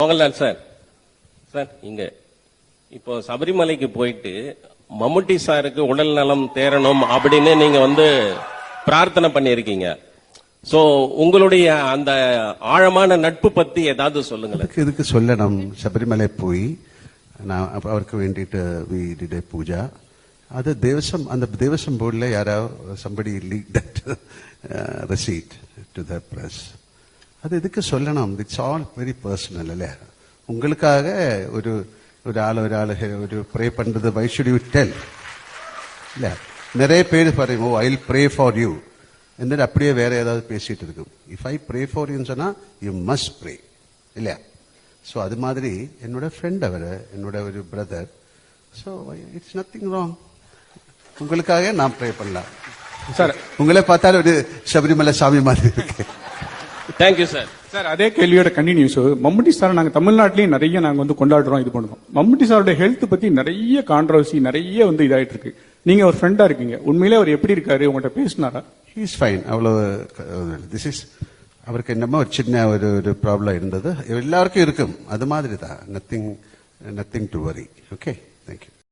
Mohanlal sir, இங்க இப்போ சபரிமலைக்கு போயிட்டு மம்முட்டி சாருக்கு உடல் நலம் தேரணும் அப்படின்னு நீங்க பிரார்த்தனை பண்ணிருக்கீங்க. சோ உங்களுடைய அந்த ஆழமான நட்பு பத்தி ஏதாவது சொல்லுங்க. இதுக்கு சொல்லணும். சபரிமலை போய் நான் அவருக்கு வேண்டிட்டு பூஜா அது தேவசம், அந்த தேவசம் போர்டில் யாராவது somebody leaked that receipt to the press. அது இதுக்கு சொல்லணும். இட்ஸ் ஆல் வெரி பர்சனல் இல்ல. உங்களுக்காக ஒரு ஒரு ப்ரே பண்றது why should you tell? இல்ல நிறைய பேர் பாருங்க, ஓ I'll pray for you என்று அப்படியே வேற ஏதாவது பேசிட்டு இருக்கும். if I pray for you சொன்னா you must pray இல்லையா? ஸோ அது மாதிரி என்னோட ஃப்ரெண்ட் அவர், என்னோட ஒரு brother. So it's nothing wrong. உங்களுக்காக நான் ப்ரே பண்ணலாம் சார். உங்களை பார்த்தாலும் ஒரு சபரிமலை சாமி மாதிரி இருக்கு. Thank you sir. சார் அதே கேள்வியோட கண்டினியூஸ். மம்முட்டி சார் நாங்க தமிழ்நாட்டிலேயும் நிறைய நாங்க கொண்டாடுறோம், இது பண்ணுறோம். மம்முட்டி சாரோட ஹெல்த் பத்தி நிறைய கான்ட்ரவர்சி நிறைய இதாயிட்டு இருக்கு. நீங்க ஒரு ஃப்ரெண்டா இருக்கீங்க, உண்மையிலே அவர் எப்படி இருக்காரு, உங்கள்கிட்ட பேசினாரா? He is fine. அவ்வளவு திஸ் இஸ் அவருக்கு என்னமோ ஒரு சின்ன ஒரு ப்ராப்ளம் இருந்தது, எல்லாருக்கும் இருக்கும், அது மாதிரி தான். Nothing to worry. Okay, thank you.